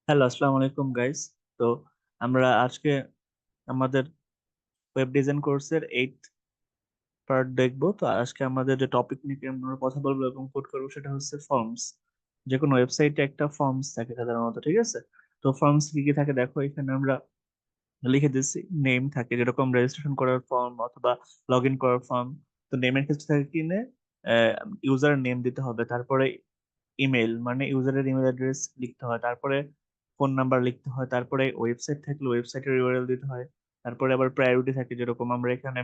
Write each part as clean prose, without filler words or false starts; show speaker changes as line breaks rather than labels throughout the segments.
Hello, আসসালামু আলাইকুম guys. তো আমরা আজকে আমাদের ওয়েব ডিজাইন কোর্সের 8th পার্ট দেখবো। তো আজকে আমাদের যে টপিক নিয়ে আমরা কথা বলবো এবং কোড করবো সেটা হচ্ছে ফর্মস। যে কোনো ওয়েবসাইটে একটা ফর্মস থাকে সাধারণত, ঠিক আছে? তো ফর্মস কি কি থাকে দেখো, এখানে আমরা লিখে দিচ্ছি। নেম থাকে, যেরকম রেজিস্ট্রেশন করার ফর্ম অথবা লগ ইন করার ফর্ম। তো নেমের ক্ষেত্রে থাকে কিনে ইউজার নেম দিতে হবে, তারপরে ইমেল মানে ইউজারের ইমেল অ্যাড্রেস লিখতে হয়, তারপরে ফোন নাম্বার লিখতে হয়, তারপরে ওয়েবসাইট থাকলে ওয়েবসাইটের ইউআরএল দিতে হয়, তারপরে আবার প্রায়োরিটি থাকে, যেরকম আমরা এখানে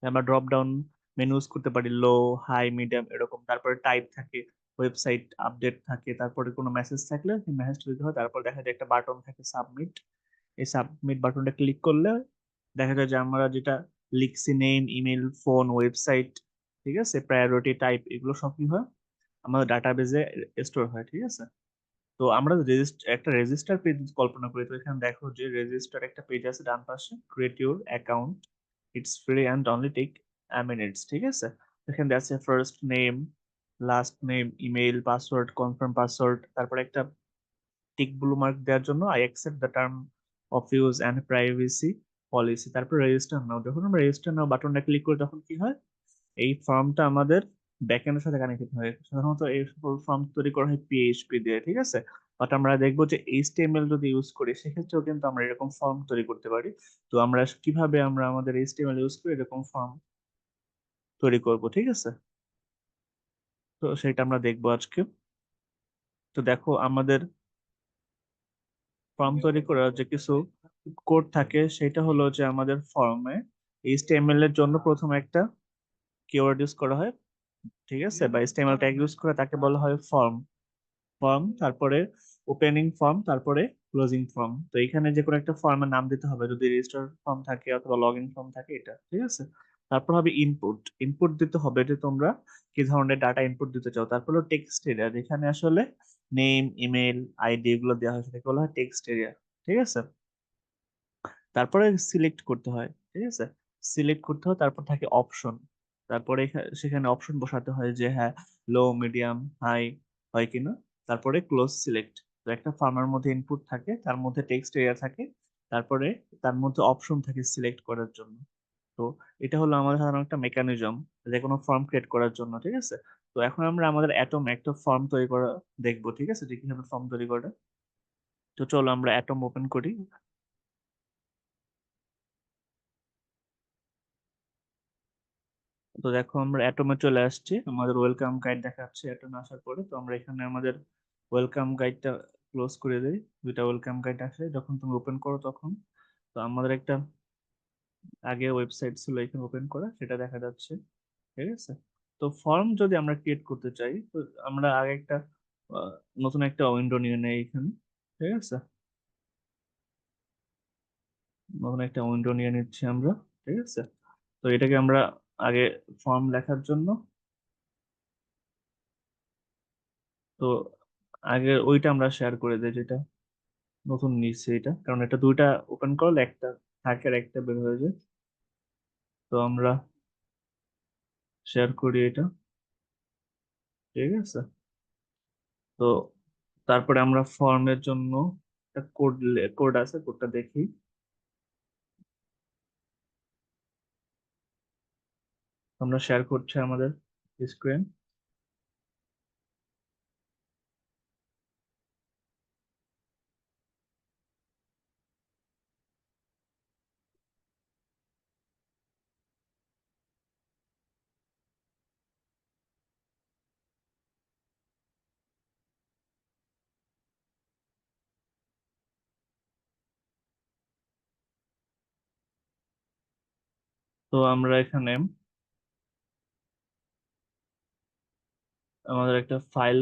আমরা ড্রপ ডাউন মেনু ইউজ করতে পারি, লো, হাই, মিডিয়াম এরকম। তারপরে টাইপ থাকে, ওয়েবসাইট আপডেট থাকে, তারপরে কোনো মেসেজ থাকলে সেই মেসেজটা দিতে হয়। তারপর দেখা যায় একটা বাটন থাকে সাবমিট। এই সাবমিট বাটনটা ক্লিক করলে দেখা যায় যে আমরা যেটা লিখছি, নেম, ইমেল, ফোন, ওয়েবসাইট, ঠিক আছে, প্রায়োরিটি, টাইপ, এগুলো সব কি হয় আমাদের ডাটাবেজে স্টোর হয়, ঠিক আছে? তো আমরা একটা রেজিস্টার পেজ কল্পনা করি। তো এখানে দেখো যে রেজিস্টার একটা পেজ আছে ডান পাশে, create your account, it's free and only take minutes, ঠিক আছে? এখানে আছে first name, last name, email, password, confirm password, তারপরে একটা টিক ব্লু মার্ক দেওয়ার জন্য I accept the term of use and privacy policy. তারপর রেজিস্টার নাও, যখন আমরা রেজিস্টার নাও বাটনটা ক্লিক করি তখন কি হয়, এই ফর্মটা আমাদের ব্যাকএন্ডের সাথে কানেক্টেড হয়। সাধারণত এই সকল ফর্ম তৈরি করা হয় পিএইচপি দিয়ে, ঠিক আছে? বাট আমরা দেখবো যে এইচটিএমএল যদি ইউজ করি সেক্ষেত্রেও কিন্তু আমরা এরকম ফর্ম তৈরি করতে পারি। তো আমরা কিভাবে আমরা আমাদের এইচটিএমএল ইউজ করে এরকম ফর্ম তৈরি করব, ঠিক আছে? তো সেটা আমরা দেখবো আজকে। তো দেখো, আমাদের ফর্ম তৈরি করার যে কিছু কোড থাকে সেটা হলো যে আমাদের ফর্মে এইচটিএমএল এর জন্য প্রথমে একটা কিওয়ার্ড ইউজ করা হয়, ঠিক আছে, বা এইচটিএমএল ট্যাগ ইউজ করে, তাকে বলা হয় ফর্ম। ফর্ম, তারপরে ওপেনিং ফর্ম, তারপরে ক্লোজিং ফর্ম। তো এখানে যে কোনো একটা ফর্মের নাম দিতে হবে, যদি রেজিস্টার ফর্ম থাকে অথবা লগ ইন ফর্ম থাকে, এটা ঠিক আছে। তারপর হবে ইনপুট। ইনপুট দিতে হবে যে তোমরা কি ধরনের ডাটা ইনপুট দিতে চাও। তারপর হলো টেক্সট এরিয়া, যেখানে আসলে নেম, ইমেল, আইডি এগুলো দেওয়া হয়, সেটাকে বলা হয় টেক্সট এরিয়া, ঠিক আছে। তারপরে সিলেক্ট করতে হয়, ঠিক আছে, সিলেক্ট করতে হয়। তারপর থাকে অপশন, তারপরে সেখানে অপশন বসাতে হয় যে হ্যাঁ, লো, মিডিয়াম, হাই হয় কিনা। তারপরে ক্লোজ সিলেক্ট। তো একটা ফার্মের মধ্যে ইনপুট থাকে, তার মধ্যে টেক্সট এরিয়া থাকে, তারপরে তার মধ্যে অপশন থাকে সিলেক্ট করার জন্য। তো এটা হলো আমাদের সাধারণ একটা মেকানিজম যে কোনো ফর্ম ক্রিয়েট করার জন্য, ঠিক আছে। তো এখন আমরা আমাদের অ্যাটম একটা ফর্ম তৈরি করা দেখবো, ঠিক আছে, যে কিভাবে ফর্ম তৈরি করে। তো চলো আমরা অ্যাটম ওপেন করি। তো দেখো, আমরা অ্যাটমে চলে আসছি, আমাদের ওয়েলকাম গাইড দেখাচ্ছে অ্যাটমে আসার পরে। তো আমরা এখানে আমাদের ওয়েলকাম গাইডটা ক্লোজ করে দিই। দুইটা ওয়েলকাম গাইড আসে যখন তুমি ওপেন করো তখন। তো আমাদের একটা আগে ওয়েবসাইট ছিল এখানে ওপেন করা, সেটা দেখা যাচ্ছে, ঠিক আছে। তো ফর্ম যদি আমরা ক্রিয়েট করতে চাই, তো আমরা আগে একটা আহ, নতুন একটা উইন্ডো নিয়ে নেই এখানে, ঠিক আছে। নতুন একটা উইন্ডো নিয়ে নিচ্ছি আমরা, ঠিক আছে। তো এটাকে আমরা আগে ফর্ম লেখার জন্য, তো আগে ওইটা আমরা শেয়ার করে দিই যেটা নতুন নিচ্ছে এটা, কারণ এটা দুইটা ওপেন করলে একটা থাকে আর একটা বের হয়ে যায়। তো আমরা শেয়ার করি এটা, ঠিক আছে। তো তারপরে আমরা ফর্মের জন্য একটা কোড আছে, কোডটা দেখি। আমরা শেয়ার করছি আমাদের স্ক্রিন। তো আমরা এখানে আমাদের একটা ফাইল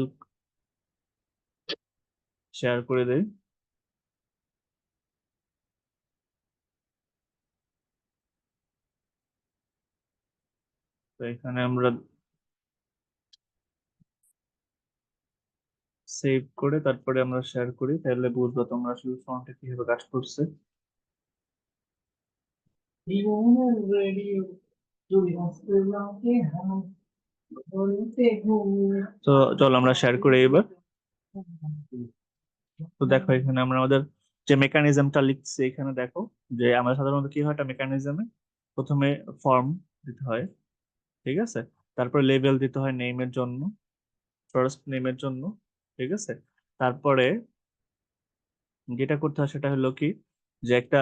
শেয়ার করে দেই। তো এখানে আমরা সেভ করে তারপরে আমরা শেয়ার করি, তাহলে বুঝবো তোমরা আসলে ফর্মটা কিভাবে কাজ করছে। তো চলো আমরা শেয়ার করি এবার। তো দেখো এখানে আমরা আমাদের যে মেকানিজমটা লিখছি এখানে দেখো যে আমরা সাধারণত কি হয় একটা মেকানিজমে প্রথমে ফর্ম দিতে হয়, ঠিক আছে, তারপরে লেবেল দিতে হয় নেমের জন্য, ফার্স্ট নেমের জন্য, ঠিক আছে, তারপরে যেটা করতে হয় সেটা হলো কি যে একটা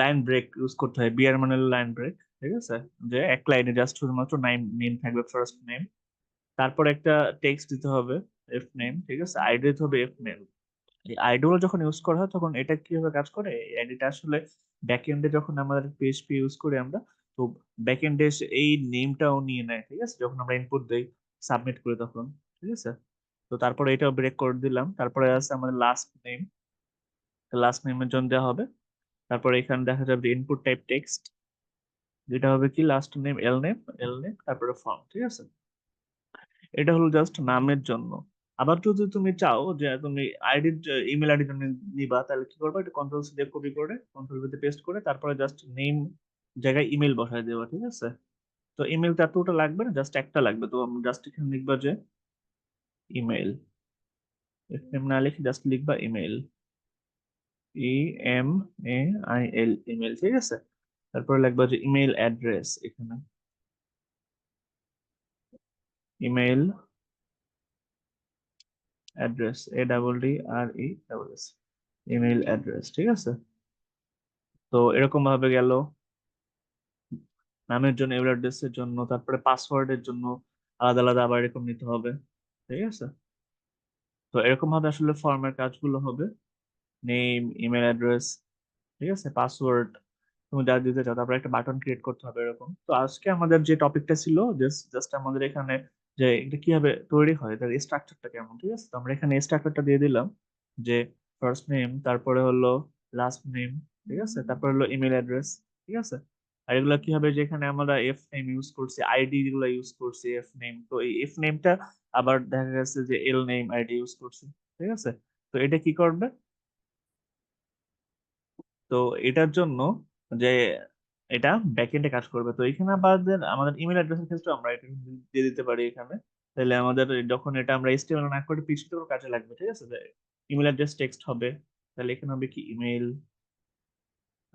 লাইন ব্রেক ইউজ করতে হয়, বিআর মানে লাইন ব্রেক, ঠিক আছে, যে এক লাইনে জাস্ট শুধুমাত্র নেম থাকবে ফার্স্ট নেম, তারপর একটা টেক্সট দিতে হবে এফ নেম, ঠিক আছে, আইডি দিতে হবে এফ নেম। এই আইডি গুলো যখন ইউজ করা হয় তখন এটা কিভাবে কাজ করে, এই আইডিটা আসলে ব্যাকএন্ডে যখন আমাদের পিএইচপি ইউজ করি আমরা, তো ব্যাকএন্ডে এই নেমটাও নিয়ে নেয়, ঠিক আছে, যখন আমরা ইনপুট দেই সাবমিট করি তখন, ঠিক আছে। তো তারপরে এটাও ব্রেক করে দিলাম, তারপরে আছে আমাদের লাস্ট নেম, লাস্ট নেমের জন্য দেওয়া হবে, তারপরে এখানে দেখা যাবে ইনপুট টাইপ টেক্সট, যেটা হবে কি লাস্ট নেম এল নেম তারপরে ফর্ম, ঠিক আছে। এটা হলো জাস্ট নামের জন্য। আবার যদি তুমি চাও যে তুমি আইডি ইমেল আইডি জন্য নিবা, তাহলে কি করবে, এটা কন্ট্রোল সি দিয়ে কপি করে কন্ট্রোল ভি তে পেস্ট করে তারপরে জাস্ট নেম জায়গায় ইমেল বসায় দেবা, ঠিক আছে। তো ইমেল তো এতটা লাগবে না, জাস্ট একটা লাগবে, তো আমি জাস্ট এখানে লিখবা যে ইমেল, নেম না লিখে জাস্ট লিখবা ইমেল, EMAIL ইমেল, ঠিক আছে। তারপরে লিখবা যে ইমেল অ্যাড্রেস, এখানে email address, ADDRESS, email address, ঠিক আছে। তো এরকম ভাবে গেল নামের জন্য, ইমেল অ্যাড্রেসের জন্য, তারপরে পাসওয়ার্ডের জন্য আলাদা আলাদা আবার এরকম নিতে হবে, ঠিক আছে। তো এরকম ভাবে আসলে ফর্মের কাজগুলো হবে, নেম, ইমেল অ্যাড্রেস, ঠিক আছে, পাসওয়ার্ড তুমি যা দিতে চাও, তারপরে একটা বাটন ক্রিয়েট করতে হবে এরকম। তো আজকে আমাদের যে টপিকটা ছিল জাস্ট আমাদের এখানে যে এটা কিভাবে তৈরি হয় তার স্ট্রাকচারটা কেমন, ঠিক আছে। তো আমরা এখানে স্ট্রাকচারটা দিয়ে দিলাম যে ফার্স্ট নেম, তারপরে হলো লাস্ট নেম, ঠিক আছে, তারপরে হলো ইমেল অ্যাড্রেস, ঠিক আছে। আর এগুলো কি হবে, যেখানে আমরা এফ নেম ইউজ করছি, আইডি গুলো ইউজ করছি এফ নেম, তো এই এফ নেমটা আবার দেখা গেছে যে এল নেম আইডি ইউজ করছি, ঠিক আছে। তো এটা কি করবে, তো এটার জন্য যে এটা ব্যাকএন্ডে কাজ করবে, তো এখানে আমাদের আমাদের ইমেল অ্যাড্রেসের ক্ষেত্রে আমরা এটা দিয়ে দিতে পারি এখানে। তাহলে আমাদের যখন এটা আমরা এইচটিএমএল না করে পিএইচপি করে কাজে লাগবে, ঠিক আছে, ইমেল অ্যাড্রেস টেক্সট হবে, তাহলে এখানে হবে কি ইমেল,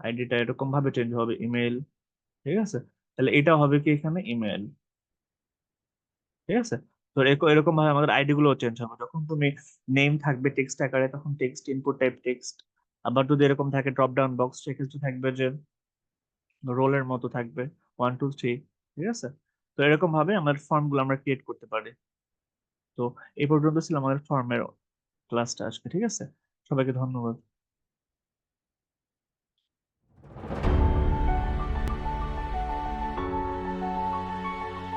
আইডিটা এরকম ভাবে চেঞ্জ হবে ইমেল, ঠিক আছে, তাহলে এটা হবে কি এখানে ইমেল, ঠিক আছে। তো এরকম ভাবে আমাদের আইডি গুলো চেঞ্জ হবে, যখন তুমি নেম থাকবে টেক্সট আকারে তখন টেক্সট, ইনপুট টাইপ টেক্সট, আবার যদি এরকম থাকে ড্রপ ডাউন বক্স সেক্ষেত্রে থাকবে যে রোলের মতো থাকবে 1 2 3, ঠিক আছে। তো এরকম ভাবে আমাদের ফর্ম গুলো আমরা ক্রিয়েট করতে পারি। তো এই পর্যন্ত ছিল আমাদের ফর্মের ক্লাসটা আজকে, ঠিক আছে। সবাইকে ধন্যবাদ।